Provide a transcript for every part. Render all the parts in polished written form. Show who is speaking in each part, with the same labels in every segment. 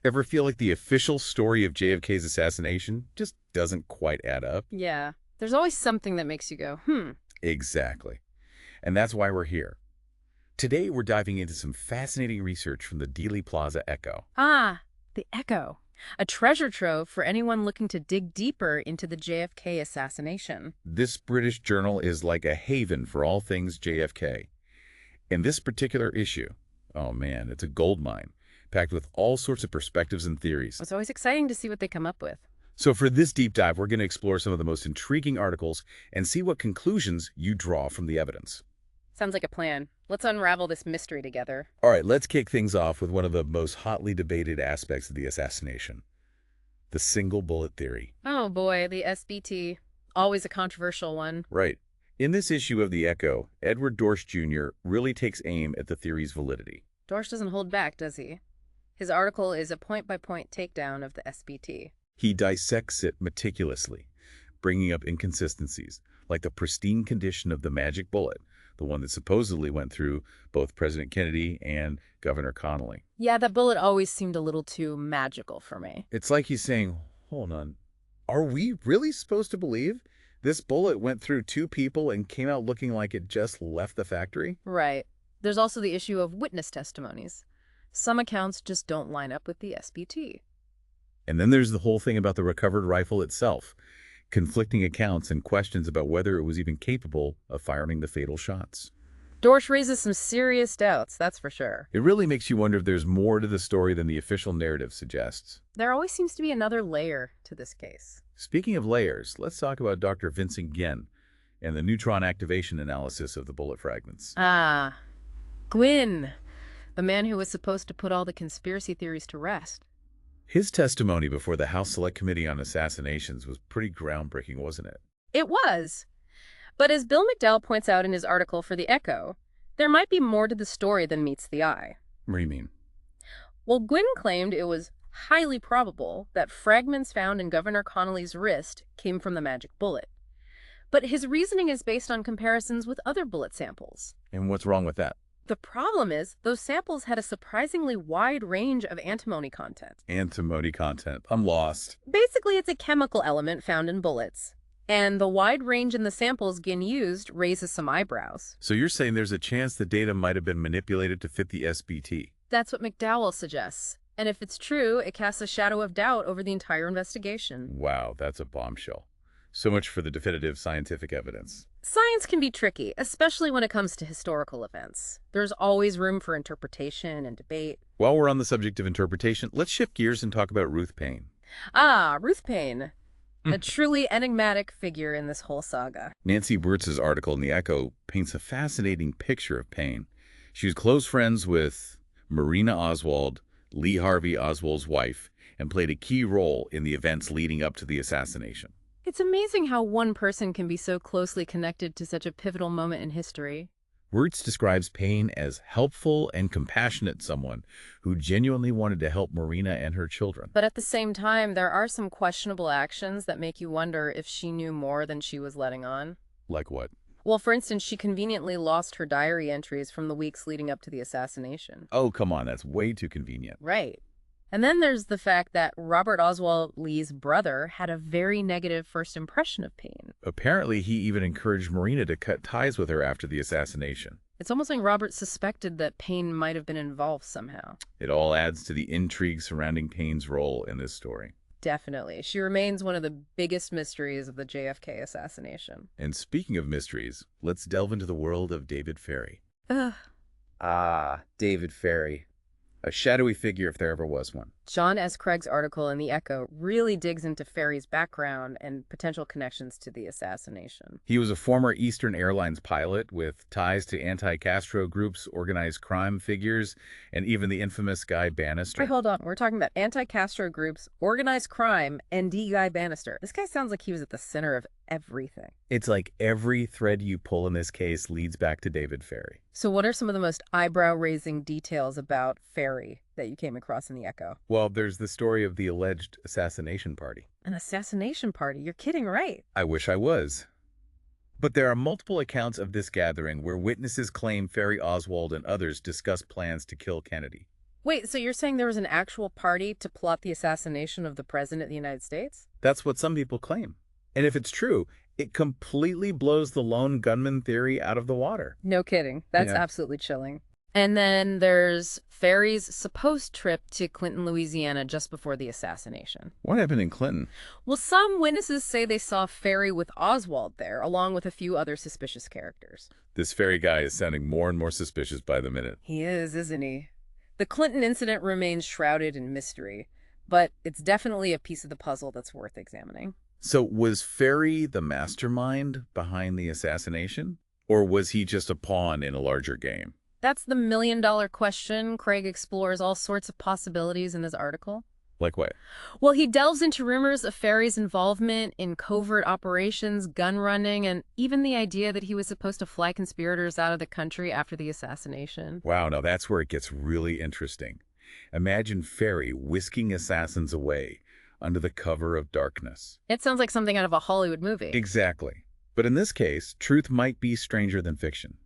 Speaker 1: Ever feel like the official story of JFK's assassination just doesn't quite add up?
Speaker 2: Yeah, there's always something that makes you go,
Speaker 1: Exactly. And that's why we're here. Today, we're diving into some fascinating research from the Dealey Plaza Echo.
Speaker 2: Ah, the Echo. A treasure trove for anyone looking to dig deeper into the JFK assassination.
Speaker 1: This British journal is like a haven for all things JFK. In this particular issue, oh man, it's a goldmine, packed with all sorts of perspectives and theories.
Speaker 2: It's always exciting to see what they come up with.
Speaker 1: So for this deep dive, we're going to explore some of the most intriguing articles and see what conclusions you draw from the evidence.
Speaker 2: Sounds like a plan. Let's unravel this mystery together.
Speaker 1: All right, let's kick things off with one of the most hotly debated aspects of the assassination, the single bullet theory.
Speaker 2: Oh boy, the SBT. Always a controversial one.
Speaker 1: Right. In this issue of the Echo, Edward Dorsch Jr. really takes aim at the theory's validity.
Speaker 2: Dorsch doesn't hold back, does he? His article is a point-by-point takedown of the SBT.
Speaker 1: He dissects it meticulously, bringing up inconsistencies, like the pristine condition of the magic bullet, the one that supposedly went through both President Kennedy and Governor Connolly.
Speaker 2: Yeah, that bullet always seemed a little too magical for me.
Speaker 1: It's like he's saying, hold on, are we really supposed to believe this bullet went through two people and came out looking like it just left the factory?
Speaker 2: Right. There's also the issue of witness testimonies. Some accounts just don't line up with the SBT.
Speaker 1: And then there's the whole thing about the recovered rifle itself, conflicting accounts and questions about whether it was even capable of firing the fatal shots.
Speaker 2: Dorsch raises some serious doubts, that's for sure.
Speaker 1: It really makes you wonder if there's more to the story than the official narrative suggests.
Speaker 2: There always seems to be another layer to this case.
Speaker 1: Speaking of layers, let's talk about Dr. Vincent Guillen and the neutron activation analysis of the bullet fragments.
Speaker 2: Ah, Gwyn, the man who was supposed to put all the conspiracy theories to rest.
Speaker 1: His testimony before the House Select Committee on Assassinations was pretty groundbreaking, wasn't it?
Speaker 2: It was. But as Bill McDowell points out in his article for The Echo, there might be more to the story than meets the eye.
Speaker 1: What do you mean?
Speaker 2: Well, Gwyn claimed it was highly probable that fragments found in Governor Connolly's wrist came from the magic bullet. But his reasoning is based on comparisons with other bullet samples.
Speaker 1: And what's wrong with that?
Speaker 2: The problem is, those samples had a surprisingly wide range of antimony content.
Speaker 1: Antimony content. I'm lost.
Speaker 2: Basically, it's a chemical element found in bullets. And the wide range in the samples Gwyn used raises some eyebrows.
Speaker 1: So you're saying there's a chance the data might have been manipulated to fit the SBT?
Speaker 2: That's what McDowell suggests. And if it's true, it casts a shadow of doubt over the entire investigation.
Speaker 1: Wow, that's a bombshell. So much for the definitive scientific evidence.
Speaker 2: Science can be tricky, especially when it comes to historical events. There's always room for interpretation and debate.
Speaker 1: While we're on the subject of interpretation, let's shift gears and talk about Ruth Paine.
Speaker 2: Ah, Ruth Paine. A truly enigmatic figure in this whole saga.
Speaker 1: Nancy Wirtz's article in The Echo paints a fascinating picture of Paine. She was close friends with Marina Oswald, Lee Harvey Oswald's wife, and played a key role in the events leading up to the assassination.
Speaker 2: It's amazing how one person can be so closely connected to such a pivotal moment in history.
Speaker 1: Wirtz describes Paine as helpful and compassionate someone who genuinely wanted to help Marina and her children.
Speaker 2: But at the same time, there are some questionable actions that make you wonder if she knew more than she was letting on.
Speaker 1: Like what?
Speaker 2: Well, for instance, she conveniently lost her diary entries from the weeks leading up to the assassination.
Speaker 1: Oh, come on, that's way too convenient.
Speaker 2: Right. And then there's the fact that Robert Oswald Lee's brother had a very negative first impression of Paine.
Speaker 1: Apparently, he even encouraged Marina to cut ties with her after the assassination.
Speaker 2: It's almost like Robert suspected that Paine might have been involved somehow.
Speaker 1: It all adds to the intrigue surrounding Paine's role in this story.
Speaker 2: Definitely. She remains one of the biggest mysteries of the JFK assassination.
Speaker 1: And speaking of mysteries, let's delve into the world of David Ferrie.
Speaker 2: Ugh.
Speaker 3: Ah, David Ferrie. A shadowy figure if there ever was one.
Speaker 2: John S. Craig's article in The Echo really digs into Ferrie's background and potential connections to the assassination.
Speaker 1: He was a former Eastern Airlines pilot with ties to anti-Castro groups, organized crime figures, and even the infamous Guy Bannister.
Speaker 2: Wait, hold on. We're talking about anti-Castro groups, organized crime, and Guy Bannister. This guy sounds like he was at the center of everything.
Speaker 1: It's like every thread you pull in this case leads back to David Ferrie.
Speaker 2: So what are some of the most eyebrow-raising details about Ferrie that you came across in The Echo?
Speaker 1: Well, there's the story of the alleged assassination party.
Speaker 2: An assassination party? You're kidding, right?
Speaker 1: I wish I was. But there are multiple accounts of this gathering where witnesses claim Ferrie Oswald and others discussed plans to kill Kennedy.
Speaker 2: Wait, so you're saying there was an actual party to plot the assassination of the President of the United States?
Speaker 1: That's what some people claim. And if it's true, it completely blows the lone gunman theory out of the water.
Speaker 2: No kidding. That's
Speaker 1: Yeah.
Speaker 2: absolutely chilling. And then there's Ferry's supposed trip to Clinton, Louisiana just before the assassination.
Speaker 1: What happened in Clinton?
Speaker 2: Well, some witnesses say they saw Ferry with Oswald there, along with a few other suspicious characters.
Speaker 1: This Ferry guy is sounding more and more suspicious by the minute.
Speaker 2: He is, isn't he? The Clinton incident remains shrouded in mystery, but it's definitely a piece of the puzzle that's worth examining.
Speaker 1: So was Ferry the mastermind behind the assassination? Or was he just a pawn in a larger game?
Speaker 2: That's the million-dollar question. Craig explores all sorts of possibilities in this article.
Speaker 1: Like what?
Speaker 2: Well, he delves into rumors of Ferry's involvement in covert operations, gun running, and even the idea that he was supposed to fly conspirators out of the country after the assassination.
Speaker 1: Wow, now that's where it gets really interesting. Imagine Ferry whisking assassins away under the cover of darkness.
Speaker 2: It sounds like something out of a Hollywood movie.
Speaker 1: Exactly. But in this case, truth might be stranger than fiction.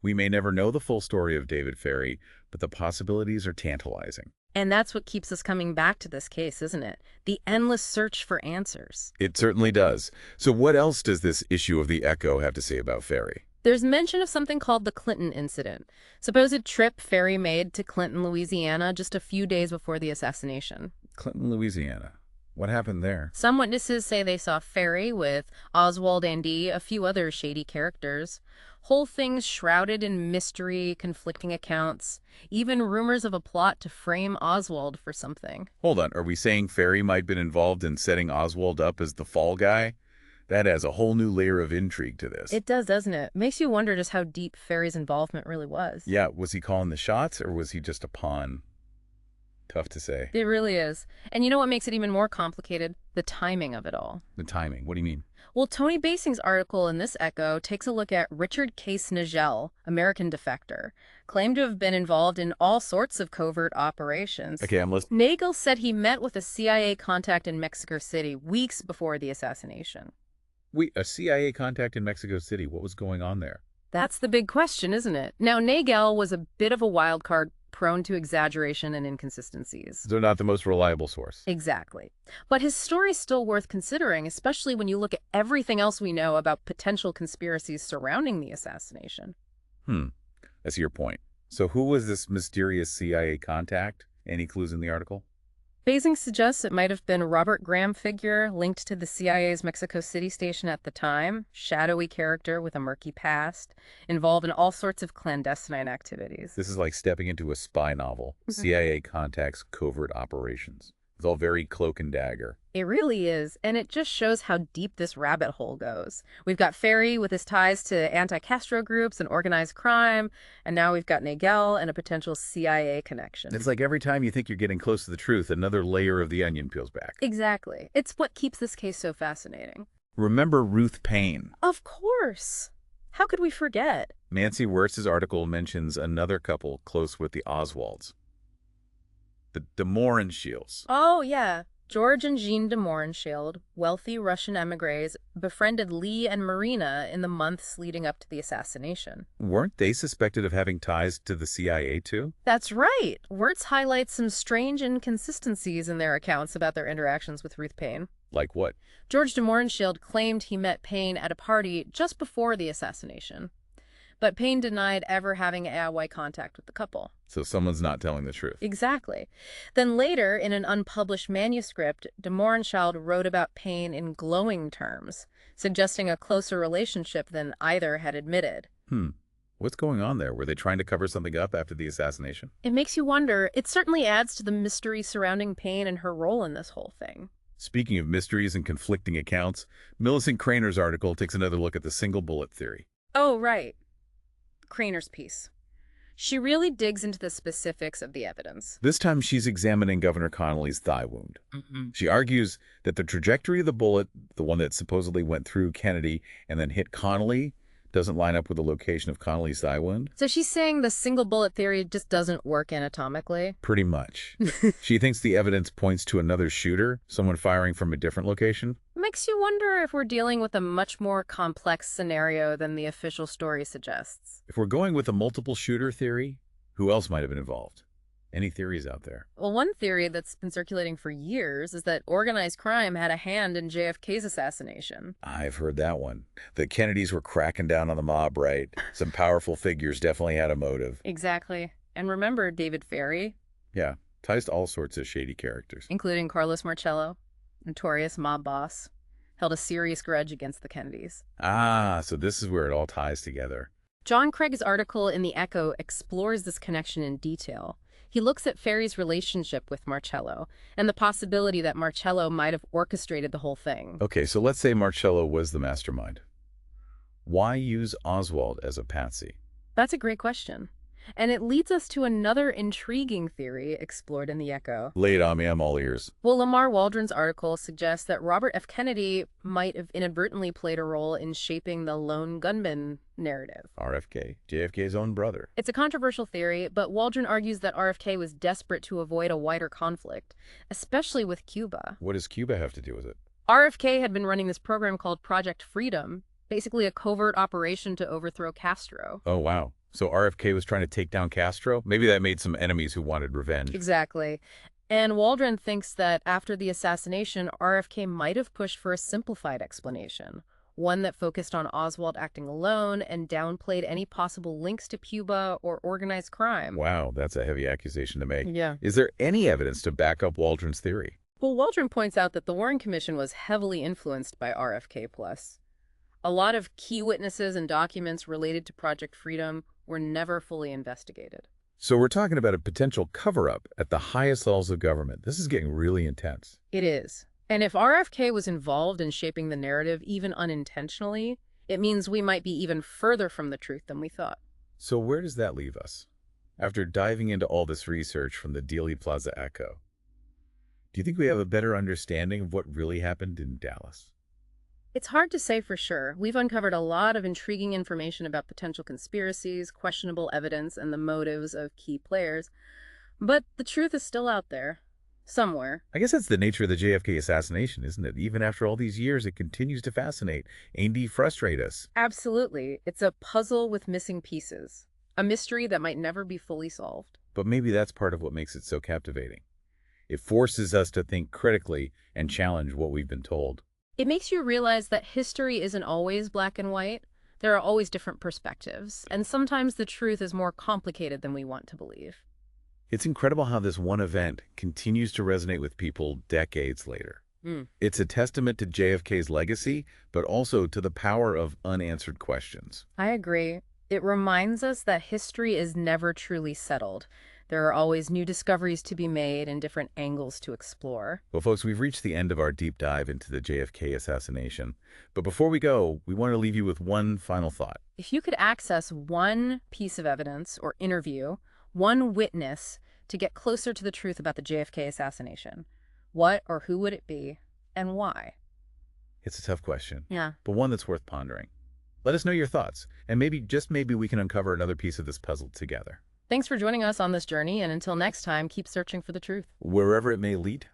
Speaker 1: We may never know the full story of David Ferry, but the possibilities are tantalizing.
Speaker 2: And that's what keeps us coming back to this case, isn't it? The endless search for answers.
Speaker 1: It certainly does. So what else does this issue of the Echo have to say about Ferry?
Speaker 2: There's mention of something called the Clinton incident, supposed trip Ferry made to Clinton, Louisiana, just a few days before the assassination.
Speaker 1: Clinton, Louisiana. What happened there?
Speaker 2: Some witnesses say they saw Ferry with Oswald Andy, a few other shady characters. Whole things shrouded in mystery, conflicting accounts, even rumors of a plot to frame Oswald for something.
Speaker 1: Hold on, are we saying Ferry might have been involved in setting Oswald up as the fall guy? That adds a whole new layer of intrigue to this.
Speaker 2: It does, doesn't it? Makes you wonder just how deep Ferry's involvement really was.
Speaker 1: Yeah, was he calling the shots or was he just a pawn? Tough to say.
Speaker 2: It really is. And you know what makes it even more complicated? The timing of it all.
Speaker 1: The timing, what do you mean?
Speaker 2: Well, Tony Basing's article in this Echo takes a look at Richard Case Nagel, American defector, claimed to have been involved in all sorts of covert operations.
Speaker 1: Okay, I'm listening.
Speaker 2: Nagel said he met with a CIA contact in Mexico City weeks before the assassination.
Speaker 1: Wait, a CIA contact in Mexico City, what was going on there?
Speaker 2: That's the big question, isn't it? Now, Nagel was a bit of a wild card, prone to exaggeration and inconsistencies.
Speaker 1: They're not the most reliable source.
Speaker 2: Exactly. But his story's still worth considering, especially when you look at everything else we know about potential conspiracies surrounding the assassination.
Speaker 1: I see your point. So who was this mysterious CIA contact? Any clues in the article?
Speaker 2: Basing suggests it might have been a Robert Graham figure linked to the CIA's Mexico City station at the time, shadowy character with a murky past, involved in all sorts of clandestine activities.
Speaker 1: This is like stepping into a spy novel. CIA contacts covert operations. It's all very cloak and dagger.
Speaker 2: It really is, and it just shows how deep this rabbit hole goes. We've got Ferry with his ties to anti-Castro groups and organized crime, and now we've got Nagel and a potential CIA connection.
Speaker 1: It's like every time you think you're getting close to the truth, another layer of the onion peels back.
Speaker 2: Exactly. It's what keeps this case so fascinating.
Speaker 1: Remember Ruth Payne?
Speaker 2: Of course. How could we forget?
Speaker 1: Nancy Wirtz's article mentions another couple close with the Oswalds. The de Mohrenschilds.
Speaker 2: Oh, yeah. George and Jean de Mohrenschildt, wealthy Russian emigres, befriended Lee and Marina in the months leading up to the assassination.
Speaker 1: Weren't they suspected of having ties to the CIA too?
Speaker 2: That's right. Wirtz highlights some strange inconsistencies in their accounts about their interactions with Ruth Payne.
Speaker 1: Like what?
Speaker 2: George de Mohrenschildt claimed he met Payne at a party just before the assassination, but Payne denied ever having eye contact with the couple.
Speaker 1: So someone's not telling the truth.
Speaker 2: Exactly. Then later, in an unpublished manuscript, de Mohrenschildt wrote about Payne in glowing terms, suggesting a closer relationship than either had admitted.
Speaker 1: What's going on there? Were they trying to cover something up after the assassination?
Speaker 2: It makes you wonder. It certainly adds to the mystery surrounding Payne and her role in this whole thing.
Speaker 1: Speaking of mysteries and conflicting accounts, Millicent Craner's article takes another look at the single bullet theory.
Speaker 2: Oh, right. Craner's piece. She really digs into the specifics of the evidence.
Speaker 1: This time she's examining Governor Connolly's thigh wound. She argues that the trajectory of the bullet, the one that supposedly went through Kennedy and then hit Connolly, doesn't line up with the location of Connolly's thigh wound.
Speaker 2: So she's saying the single bullet theory just doesn't work anatomically?
Speaker 1: Pretty much. She thinks the evidence points to another shooter, someone firing from a different location.
Speaker 2: Makes you wonder if we're dealing with a much more complex scenario than the official story suggests.
Speaker 1: If we're going with a multiple shooter theory, who else might have been involved? Any theories out there?
Speaker 2: Well, one theory that's been circulating for years is that organized crime had a hand in JFK's assassination.
Speaker 1: I've heard that one. The Kennedys were cracking down on the mob, right? Some powerful figures definitely had a motive.
Speaker 2: Exactly. And remember David Ferry,
Speaker 1: Yeah, ties to all sorts of shady characters.
Speaker 2: including Carlos Marcello, notorious mob boss, held a serious grudge against the Kennedys.
Speaker 1: Ah, so this is where it all ties together.
Speaker 2: John Craig's article in The Echo explores this connection in detail. He looks at Ferry's relationship with Marcello and the possibility that Marcello might have orchestrated the whole thing.
Speaker 1: Okay, so let's say Marcello was the mastermind. Why use Oswald as a patsy?
Speaker 2: That's a great question. And it leads us to another intriguing theory explored in The Echo.
Speaker 1: Lay it on me, I'm all ears.
Speaker 2: Well, Lamar Waldron's article suggests that Robert F. Kennedy might have inadvertently played a role in shaping the lone gunman narrative.
Speaker 1: RFK, JFK's own brother.
Speaker 2: It's a controversial theory, but Waldron argues that RFK was desperate to avoid a wider conflict, especially with Cuba.
Speaker 1: What does Cuba have to do with it?
Speaker 2: RFK had been running this program called Project Freedom, basically a covert operation to overthrow Castro.
Speaker 1: Oh, wow. So RFK was trying to take down Castro? Maybe that made some enemies who wanted revenge.
Speaker 2: Exactly. And Waldron thinks that after the assassination, RFK might have pushed for a simplified explanation, one that focused on Oswald acting alone and downplayed any possible links to Cuba or organized crime.
Speaker 1: Wow, that's a heavy accusation to make.
Speaker 2: Yeah.
Speaker 1: Is there any evidence to back up Waldron's theory?
Speaker 2: Well, Waldron points out that the Warren Commission was heavily influenced by RFK+. A lot of key witnesses and documents related to Project Freedom were never fully investigated.
Speaker 1: So we're talking about a potential cover-up at the highest levels of government. This is getting really intense.
Speaker 2: It is. And if RFK was involved in shaping the narrative even unintentionally, it means we might be even further from the truth than we thought.
Speaker 1: So where does that leave us? After diving into all this research from the Dealey Plaza Echo, do you think we have a better understanding of what really happened in Dallas?
Speaker 2: It's hard to say for sure. We've uncovered a lot of intriguing information about potential conspiracies, questionable evidence, and the motives of key players. But the truth is still out there, somewhere.
Speaker 1: I guess that's the nature of the JFK assassination, isn't it? Even after all these years, it continues to fascinate and frustrate us.
Speaker 2: Absolutely. It's a puzzle with missing pieces, a mystery that might never be fully solved.
Speaker 1: But maybe that's part of what makes it so captivating. It forces us to think critically and challenge what we've been told.
Speaker 2: It makes you realize that history isn't always black and white. There are always different perspectives, and sometimes the truth is more complicated than we want to believe.
Speaker 1: It's incredible how this one event continues to resonate with people decades later. It's a testament to JFK's legacy, but also to the power of unanswered questions.
Speaker 2: I agree. It reminds us that history is never truly settled. There are always new discoveries to be made and different angles to explore.
Speaker 1: Well, folks, we've reached the end of our deep dive into the JFK assassination. But before we go, we want to leave you with one final thought.
Speaker 2: If you could access one piece of evidence or interview, one witness to get closer to the truth about the JFK assassination, what or who would it be and why?
Speaker 1: It's a tough question,
Speaker 2: Yeah.
Speaker 1: but one that's worth pondering. Let us know your thoughts, and maybe, just maybe, we can uncover another piece of this puzzle together.
Speaker 2: Thanks for joining us on this journey, and until next time, keep searching for the truth.
Speaker 1: Wherever it may lead.